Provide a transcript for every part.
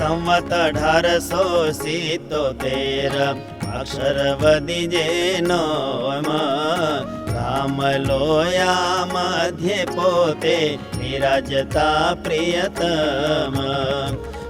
સંવત 1877 અક્ષરવદી જેનો રામ લોયા મધ્યે પોતે વિરાજતા પ્રિયતમ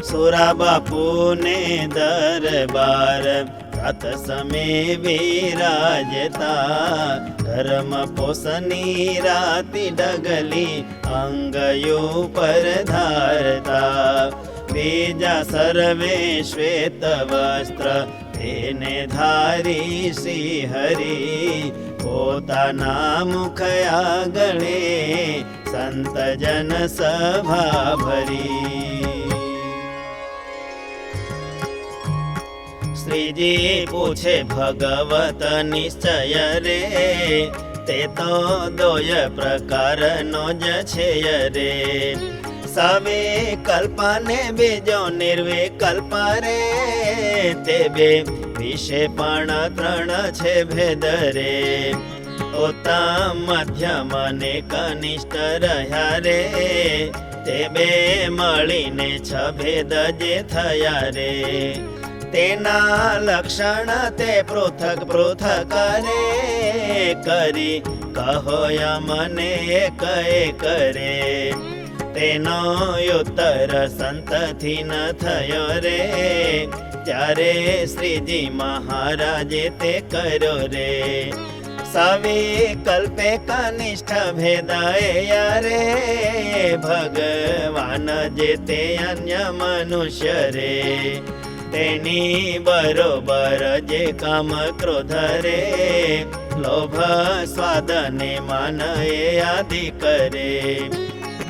સુરા બાપુને દરબાર રાત સમે વિરાજતા ધર્મ પોષની રાતી ડગલી અંગયો પર ધારતા બીજા સર્વે શ્વેત વસ્ત્ર તેને ધારી શ્રી હરિ પોતાના મુખ આગળે સંત જન સભા ભરી શ્રીજી પૂછે ભગવત નિશ્ચય રે તે તો દોય પ્રકારનો જ છે રે સવિકલ્પને બીજો નિર્વિકલ્પ રે તે બે વિશે પણ 3 છે ભેદ રે ઉત્તમ મધ્યમ ને કનિષ્ઠ રહ્યા રે તે બે મળીને 6 ભેદ જે થયા રે તેના લક્ષણ તે પૃથક પૃથક રે કરી કહો મને એક રે તેનો ઉત્તર સંતથી ન થયો રે ત્યારે શ્રીજી મહારાજે તે કર્યો રે સવિકલ્પે કનિષ્ઠ ભેદાય રે ભગવાન જે તે અન્ય મનુષ્ય રે તેની બરોબર જે કામ ક્રોધ રે લોભ સ્વાદ ને માન એ આદિ કરે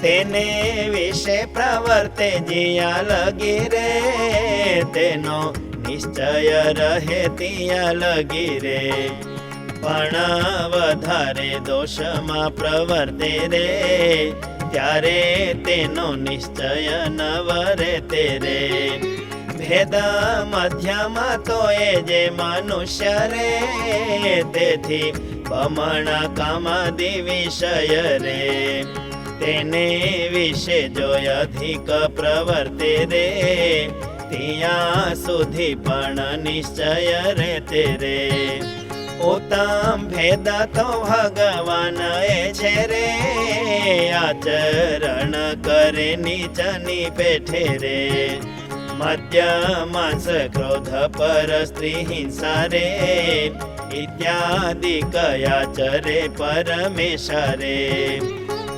તેને વિશે પ્રવર્તે જ્યાં લગી રે તેનો નિશ્ચય રહે ત્યાં લગી રે પણ વધારે દોષમાં પ્રવર્તે રે ત્યારે તેનો નિશ્ચય ન વરે તે રે ભેદ મધ્યમાં તો એ જે મનુષ્ય રે તેથી બમણા કામાદિ વિષય રે તેને વિશે જો અધિક પ્રવર્તે રે ત્યાં સુધી પણ નિશ્ચય રે તે રે ઉત્તમ ભેદ તો ભગવાન એ છે રે આચરણ કરે નીચની પેઠે રે મધ્ય માંસ ક્રોધ પર સ્ત્રી હિંસા રે ઇત્યાદિ કયા ચરે પરમેશ રે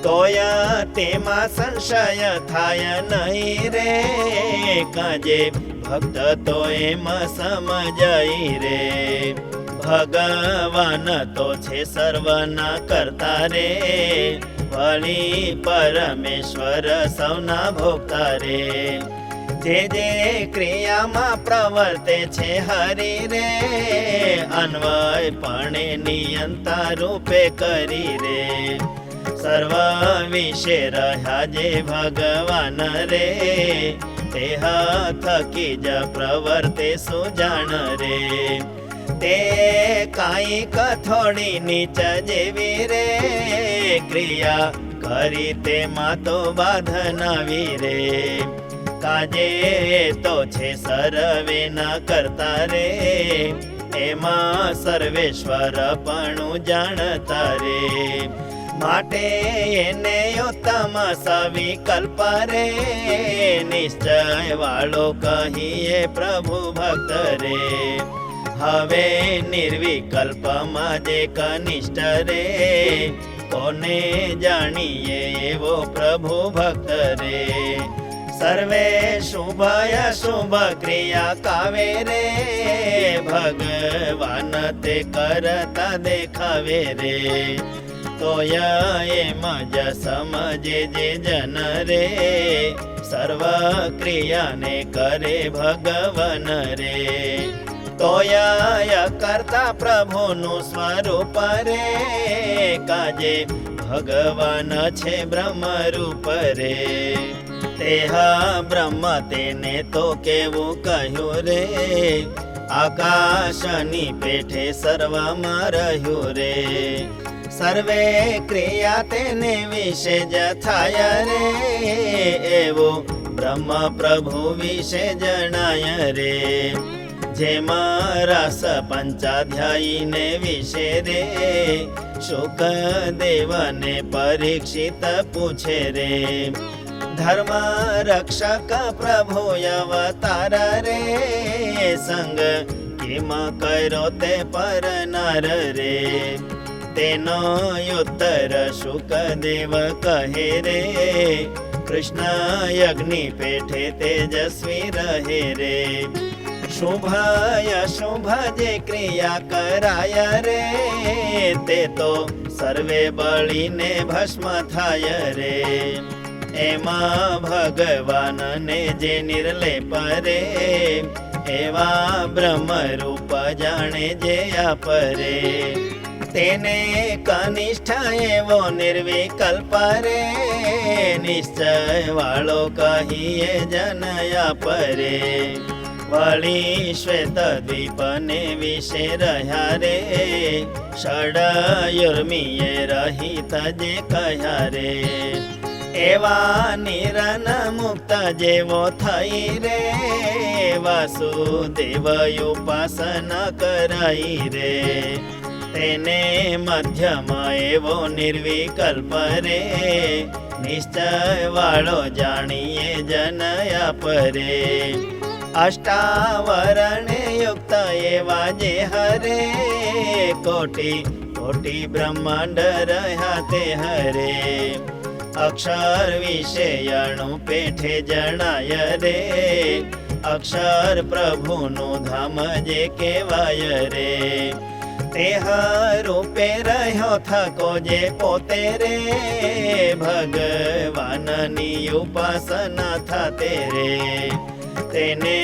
તોય તેમાં સંશય થાય નહીં રે કાજે ભક્ત તો એમ સમજાઈ રે ભગવાન તો છે સર્વના કરતા રે વળી પરમેશ્વર સૌના ભોગતા રે જે જે ક્રિયામાં પ્રવર્તે છે હરિ રે અન્વયપણે નિયંતા રૂપે કરી રે સર્વ વિશે રહ્યા જે ભગવાન રે તે થકી જ પ્રવર્તે સુજાણ રે તે કાંઈક થોડી નીચ જેવી રે ક્રિયા કરી તેમાં તો બાધનાવી રે કાજે તો છે સર્વે ના કરતા રે એમાં સર્વેશ્વર પણ જાણતા રે માટે એને ઉત્તમ સવિકલ્પ રે નિશ્ચય વાળો કહીએ પ્રભુ ભક્ત રે હવે નિર્વિકલ્પમાં જે કનિષ્ઠ રે કોને જાણીએ એવો પ્રભુ ભક્ત રે સર્વે શુભ અશુભ ક્રિયા કાવે રે ભગવાન તે કરતા દેખાવે રે તોય એમ જ સમજે જે જન રે સર્વ ક્રિયાને કરે ભગવાન રે તોય કરતા પ્રભુનું સ્વરૂપ રે કાજે ભગવાન છે બ્રહ્મરૂપ રે તેહા બ્રહ્મ તેને તો કેવું કહ્યું રે આકાશની પેઠે સર્વમાં રહ્યું રે સર્વે ક્રિયા તેને વિશે જ થાય રે એવું બ્રહ્મ પ્રભુ વિશે જણાય રે. જેમાં રસ પંચાધ્યાયીને વિશે રે શુકદેવને પરીક્ષિત પૂછે રે. ધર્મ રક્ષક પ્રભુ અવતાર રે સંગ કેમ કર્યો તે પર નર રે. તેનો ઉત્તર શુકદેવ કહે રે કૃષ્ણ યજ્ઞ પેઠે તેજસ્વી રહે રે. શુભ અશુભ જે ક્રિયા કરાય રે તે તો સર્વે બળીને ભસ્મ થાય રે. એમાં ભગવાનને જે નિર્લેપ રે એવા બ્રહ્મ રૂપ જાણે જે આપરે. તેને કનિષ્ઠ એવો નિર્વિકલ્પ રે નિશ્ચય વાળો કહીએ જનયા પરે. વળી શ્વેત દ્વીપને વિશે રહ્યા રે ષડયુર્મીએ રહિત જે કહ્યા રે. એવા નિરન મુક્ત જેવો થઈ રે વાસુદેવ ઉપાસના કરાઈ રે. તેને મધ્યમાં એવો નિર્વિકલ્પ રે નિશ્ચય વાળો જાણીએ જનયા પરે. અષ્ટાવરણે યુક્ત એવા જે હરે કોટી કોટી બ્રહ્માંડ રહ્યા તે હરે. અક્ષર વિષયણુ પેઠે જણાય રે અક્ષર પ્રભુનું ધામ જે કહેવાય રે. તેહ રૂપે રહ્યો થકો જે પોતે રે ભગવાનની ઉપાસના થાતે રે. તેને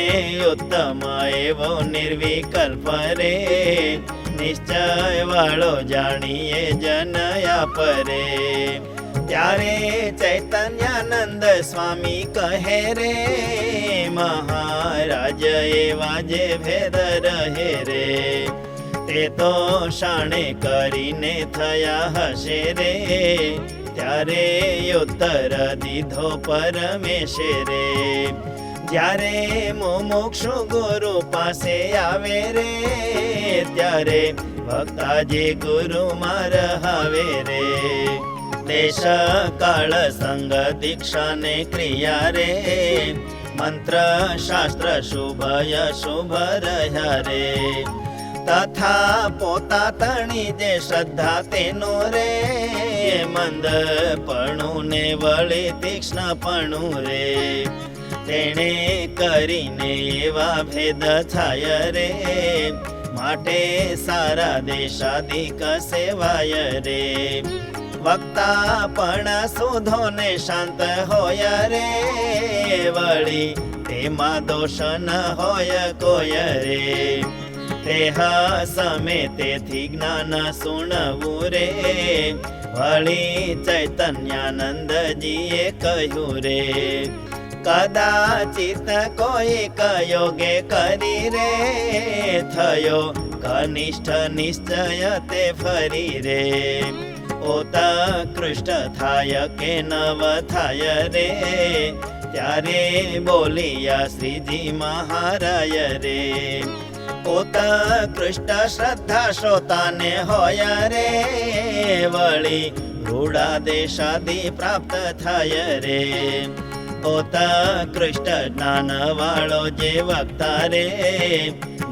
ઉત્તમ એવો નિર્વિકલ્પ રે નિશ્ચય વાળો જાણીએ જનયા પરે. ત્યારે ચૈતન્યાનંદ સ્વામી કહે રે મહારાજ એવા જે ભેદ રહે રે તે તો શાણે કરીને થયા હશે રે. ત્યારે ઉત્તર દીધો પરમેશે રે. જ્યારે મુમુક્ષુ ગુરુ પાસે આવે રે ત્યારે ભક્તાજી ગુરુ રહાવે રે. દેશ કાળ સંગ દીક્ષાને ક્રિયા રે મંત્ર શાસ્ત્ર શુભ અશુભ રહ્યા રે. તથા પોતા તણી જે શ્રદ્ધા તેનો રે મંદપણું ને વળે તીક્ષ્ણપણું રે. તેણે કરીને એવા ભેદ થાય રે માટે સારા દેશાદિક સેવાય રે. વક્તા પણ સુધો ને શાંત હોય રે વળી તેમાં દોષ ન હોય કોઈ રે. તેહ સમે તેથી જ્ઞાન સુણવું રે વળી ચૈતન્યાનંદજીએ કહ્યું રે. કદાચિત કોઈ કયોગે કરી રે થયો કનિષ્ઠ નિશ્ચય તે ફરી રે. ઉત્કૃષ્ટ થાય કે નવ થાય રે ત્યારે બોલિયા શ્રીજી મહારાય રે. ઉત્કૃષ્ટ શ્રદ્ધા શ્રોતાને હોય રે વળી રૂઢાદેશાદિ પ્રાપ્ત થાય રે. ઉત્કૃષ્ટ જ્ઞાન વાળો જે વક્તા રે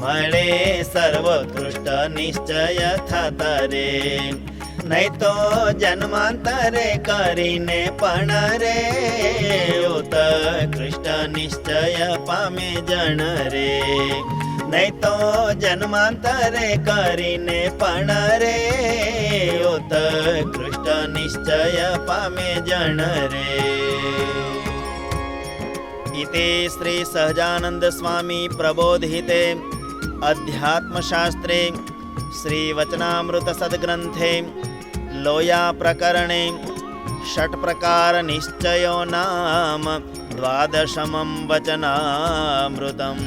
મળે સર્વોત્કૃષ્ટ નિશ્ચય થતા રે. નહીં તો જન્માંતરે કરીને પણ રે ઉત્કૃષ્ટ નિશ્ચય પામે જણ રે. નહીં તો જન્માંતરે કરીને પણ રે ઉત્કૃષ્ટ નિશ્ચય પામે જણ રે. इति श्री सहजानंद स्वामी प्रबोधिते अध्यात्मशास्त्रे श्री वचनामृत सद्ग्रंथे लोया प्रकरणे षट् प्रकार निश्चयो नाम 12 वचनामृतम्।